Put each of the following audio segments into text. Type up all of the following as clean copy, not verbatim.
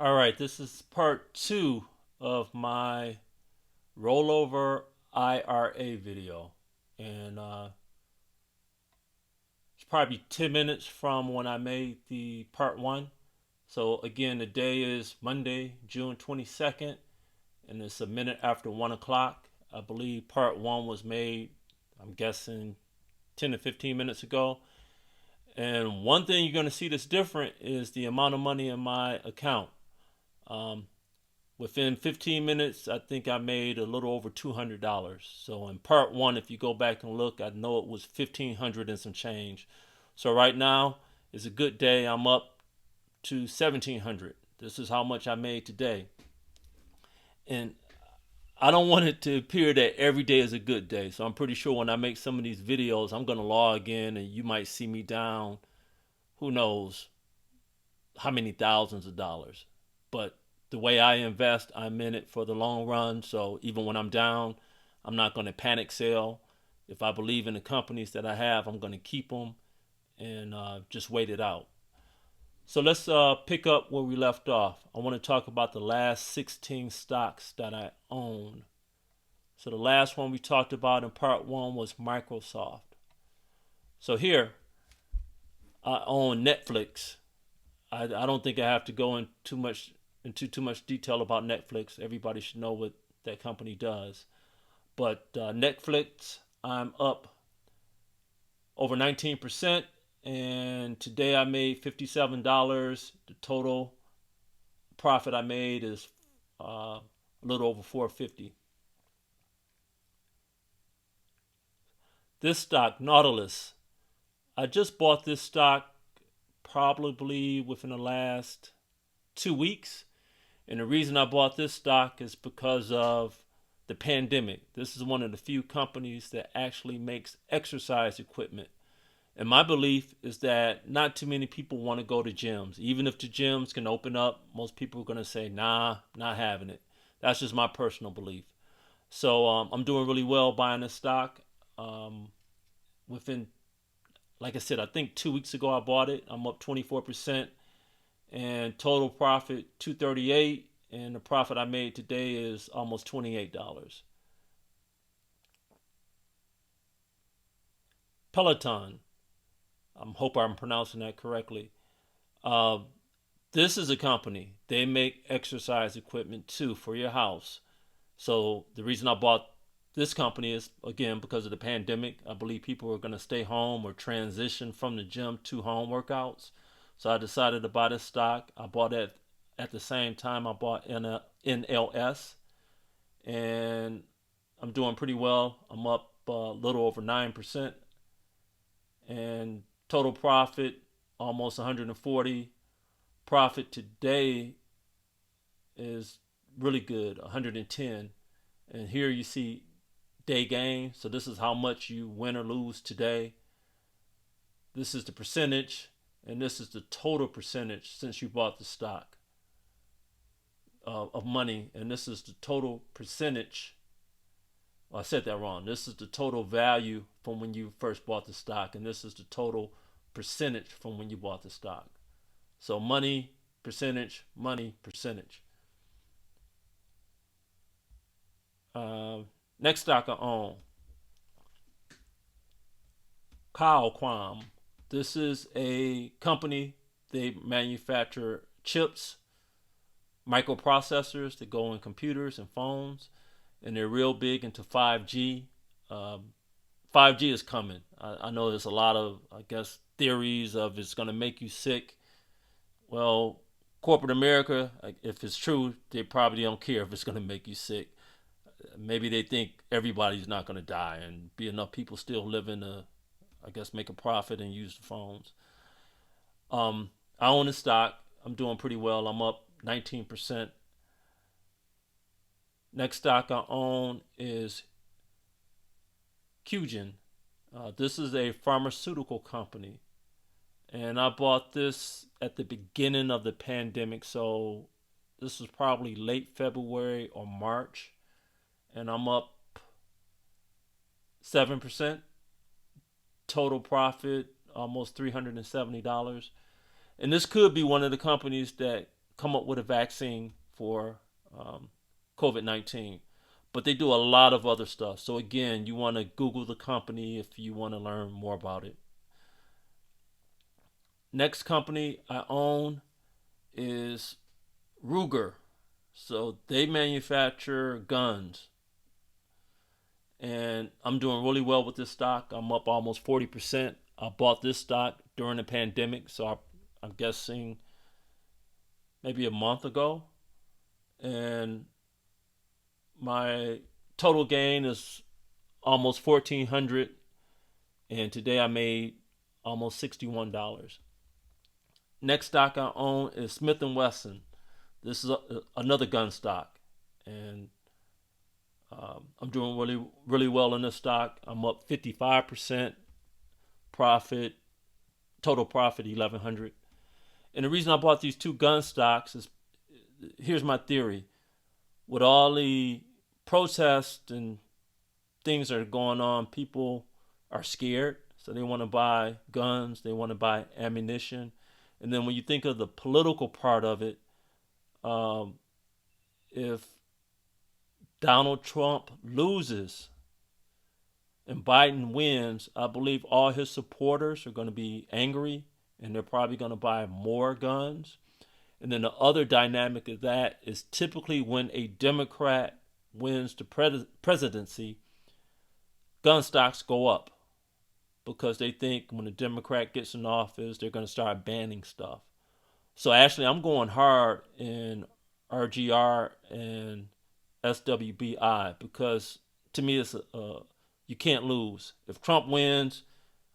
All right, this is part two of my rollover IRA video. And it's probably 10 minutes from when I made the part one. So, again, the day is Monday, June 22nd, and it's a minute after 1 o'clock. I believe part one was made, I'm guessing, 10 to 15 minutes ago. And one thing you're going to see that's different is the amount of money in my account. Um, Within 15 minutes, I think I made a little over $200. So in part one, if you go back and look, I know it was 1,500 and some change. So right now is a good day. I'm up to 1,700. This is how much I made today. And I don't want it to appear that every day is a good day. So I'm pretty sure when I make some of these videos, I'm going to log in and you might see me down, who knows, how many thousands of dollars. But the way I invest, I'm in it for the long run. So even when I'm down, I'm not going to panic sell. If I believe in the companies that I have, I'm going to keep them and just wait it out. So let's pick up where we left off. I want to talk about the last 16 stocks that I own. So the last one we talked about in part one was Microsoft. So here, I own Netflix. I don't think I have to go into too much detail about Netflix. Everybody should know what that company does. But Netflix, I'm up over 19%, and today I made $57. The total profit I made is a little over 450. This stock, Nautilus, I just bought this stock probably within the last 2 weeks. And the reason I bought this stock is because of the pandemic. This is one of the few companies that actually makes exercise equipment. And my belief is that not too many people want to go to gyms. Even if the gyms can open up, most people are going to say, nah, not having it. That's just my personal belief. So I'm doing really well buying this stock. Within, like I said, I think 2 weeks ago I bought it. I'm up 24%. And total profit 238, and the profit I made today is almost $28. Peloton, I hope I'm pronouncing that correctly. Uh, this is a company. They make exercise equipment too for your house. So the reason I bought this company is, again, because of the pandemic. I believe people are going to stay home or transition from the gym to home workouts. So I decided to buy this stock. I bought it at the same time I bought NLS, and I'm doing pretty well. I'm up a little over 9%, and total profit almost 140. Profit today is really good, 110. And here you see day gain. So this is how much you win or lose today. This is the percentage, and this is the total percentage since you bought the stock of money, and this is the total percentage. Well, I said that wrong. This is the total value from when you first bought the stock, and this is the total percentage from when you bought the stock. So money, percentage, money, percentage. Next stock I own, Qualcomm. This is a company. They manufacture chips, microprocessors that go in computers and phones, and they're real big into 5G. 5G is coming. I know there's a lot of, I guess, theories of it's going to make you sick. Well, corporate America, if it's true, they probably don't care if it's going to make you sick. Maybe they think everybody's not going to die and be enough people still living to, I guess, make a profit and use the phones. I own the stock. I'm doing pretty well. I'm up 19%. Next stock I own is Qgen. This is a pharmaceutical company. And I bought this at the beginning of the pandemic. So this was probably late February or March. And I'm up 7%. Total profit almost $370. And this could be one of the companies that come up with a vaccine for COVID-19. But they do a lot of other stuff. So again, you want to Google the company if you want to learn more about it. Next company I own is Ruger. So they manufacture guns. And I'm doing really well with this stock. I'm up almost 40%. I bought this stock during the pandemic, so I'm guessing maybe a month ago. And my total gain is almost 1,400, and today I made almost $61. Next stock I own is Smith and Wesson. This is another gun stock, and I'm doing really well in this stock. I'm up 55% profit, total profit 1,100. And the reason I bought these two gun stocks is, here's my theory: with all the protests and things that are going on, people are scared, so they want to buy guns, they want to buy ammunition. And then when you think of the political part of it, if Donald Trump loses and Biden wins, I believe all his supporters are going to be angry, and they're probably going to buy more guns. And then the other dynamic of that is typically when a Democrat wins the presidency, gun stocks go up because they think when a Democrat gets in office, they're going to start banning stuff. So actually, I'm going hard in RGR and SWBI because to me, it's you can't lose. If Trump wins,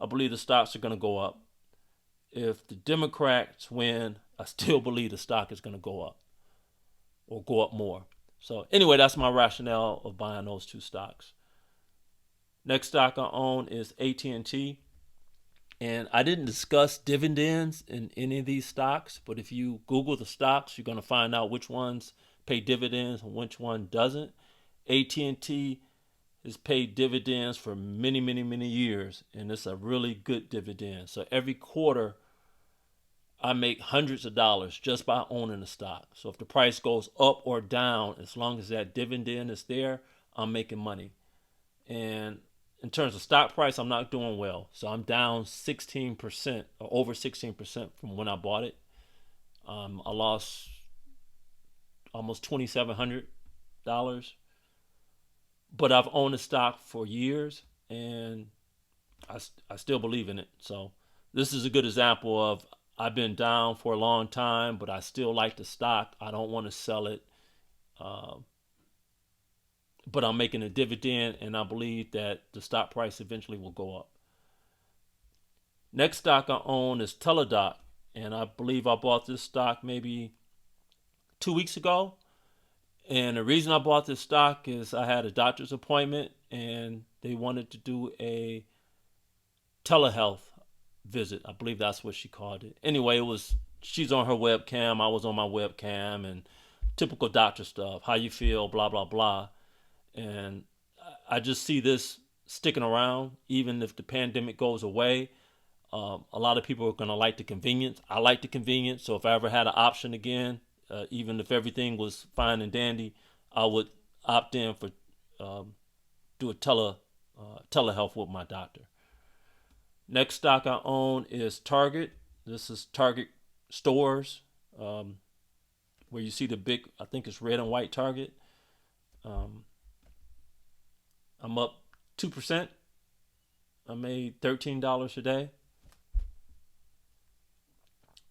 I believe the stocks are going to go up. If the Democrats win, I still believe the stock is going to go up or go up more. So anyway, that's my rationale of buying those two stocks. Next stock I own is AT&T. And I didn't discuss dividends in any of these stocks, but if you Google the stocks, you're going to find out which ones pay dividends and which one doesn't. AT&T has paid dividends for many years, and it's a really good dividend. So every quarter, I make hundreds of dollars just by owning the stock. So if the price goes up or down, as long as that dividend is there, I'm making money. And in terms of stock price, I'm not doing well. So I'm down 16% or over 16% from when I bought it. I lost almost $2,700. But I've owned the stock for years, and I still believe in it. So this is a good example of I've been down for a long time, but I still like the stock. I don't want to sell it. But I'm making a dividend, and I believe that the stock price eventually will go up. Next stock I own is Teladoc, and I believe I bought this stock maybe 2 weeks ago. And the reason I bought this stock is I had a doctor's appointment, and they wanted to do a telehealth visit. I believe that's what she called it. Anyway, she's on her webcam, I was on my webcam, and typical doctor stuff. How you feel, blah, blah, blah. And I just see this sticking around, even if the pandemic goes away. A lot of people are going to like the convenience. I like the convenience. So if I ever had an option again, even if everything was fine and dandy, I would opt in for do a telehealth with my doctor. Next stock I own is Target. This is Target stores, where you see the big, I think it's red and white Target. I'm up 2%. I made $13 a day.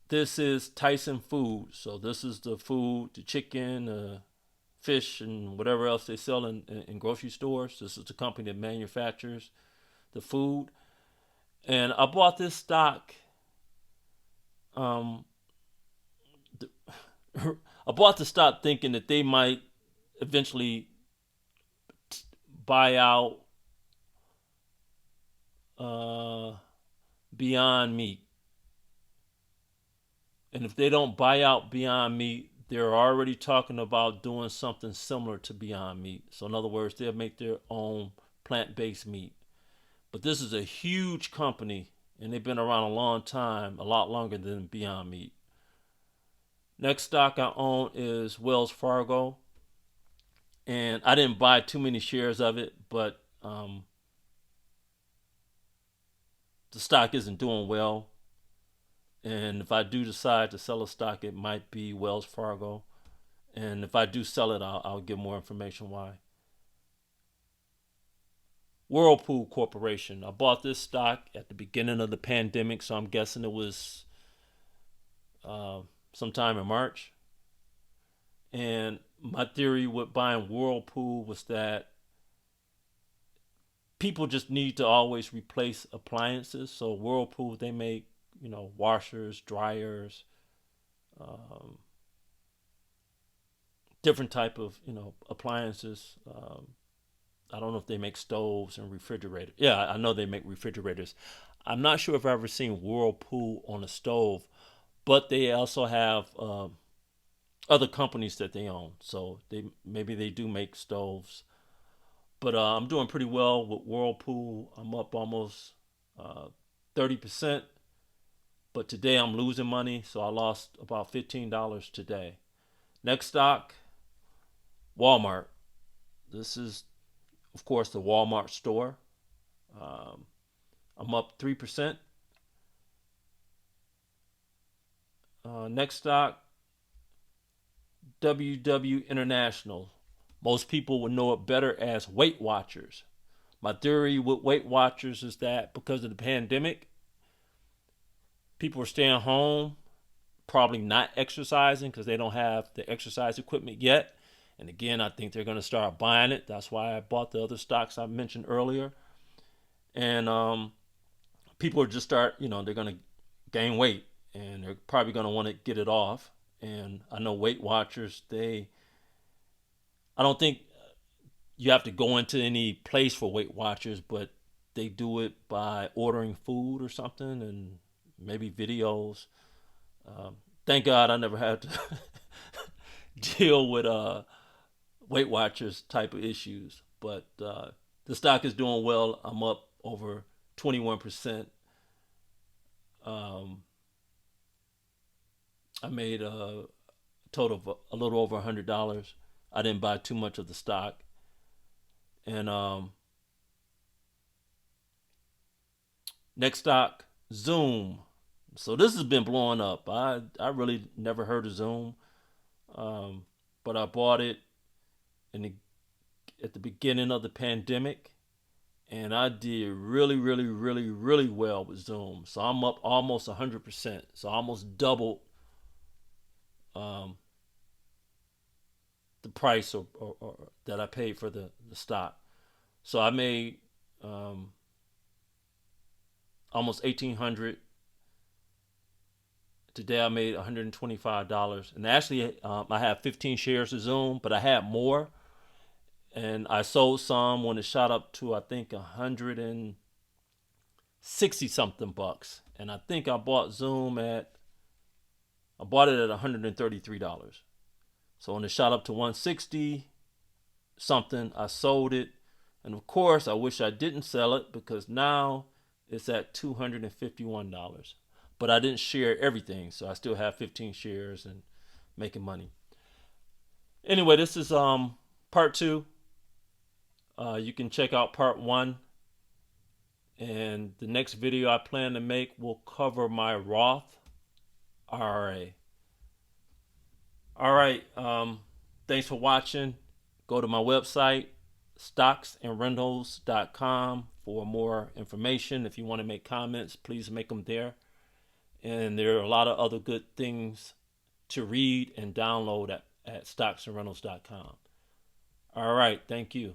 This is Tyson Foods. So this is the food, the chicken, fish, and whatever else they sell in grocery stores. This is the company that manufactures the food. And I bought this stock. I bought the stock thinking that they might eventually buy out Beyond Meat. And if they don't buy out Beyond Meat, they're already talking about doing something similar to Beyond Meat. So in other words, they'll make their own plant-based meat. But this is a huge company, and they've been around a long time, a lot longer than Beyond Meat. Next stock I own is Wells Fargo, and I didn't buy too many shares of it, but the stock isn't doing well. And if I do decide to sell a stock, it might be Wells Fargo. And if I do sell it, I'll give more information why. Whirlpool Corporation. I bought this stock at the beginning of the pandemic, so I'm guessing it was uh, sometime in March. And my theory with buying Whirlpool was that people just need to always replace appliances. So Whirlpool, they make, washers, dryers, um, different type of appliances. I don't know if they make stoves and refrigerators. Yeah, I know they make refrigerators. I'm not sure if I've ever seen Whirlpool on a stove, but they also have other companies that they own. So maybe they do make stoves. But I'm doing pretty well with Whirlpool. I'm up almost 30%. But today I'm losing money, so I lost about $15 today. Next stock, Walmart. This is, of course, the Walmart store. Um, I'm up 3%. Next stock, WW International. Most people would know it better as Weight Watchers. My theory with Weight Watchers is that because of the pandemic, people are staying home, probably not exercising because they don't have the exercise equipment yet. And again, I think they're going to start buying it. That's why I bought the other stocks I mentioned earlier. And people are just they're going to gain weight and they're probably going to want to get it off. And I know Weight Watchers, I don't think you have to go into any place for Weight Watchers, but they do it by ordering food or something and maybe videos. Thank God I never had to deal with Weight Watchers type of issues. But the stock is doing well. I'm up over 21%. Um, I made a total of a little over $100. I didn't buy too much of the stock. And next stock, Zoom. So this has been blowing up. I really never heard of Zoom, um, but I bought it in the, at the beginning of the pandemic, and I did really, really, really, really well with Zoom. So I'm up almost 100%. So I almost doubled um, the price or that I paid for the stock. So I made um, almost 1,800. Today I made $125, and actually I have 15 shares of Zoom, but I had more, and I sold some when it shot up to I think 160 something bucks, and I think I bought I bought it at $133. So when it shot up to 160 something, I sold it, and of course I wish I didn't sell it because now it's at $251. But I didn't share everything, so I still have 15 shares and making money. Anyway, this is part two. You can check out part one, and the next video I plan to make will cover my Roth IRA. All right. Thanks for watching. Go to my website, StocksAndRentals.com, for more information. If you want to make comments, please make them there. And there are a lot of other good things to read and download at StocksAndRentals.com. All right. Thank you.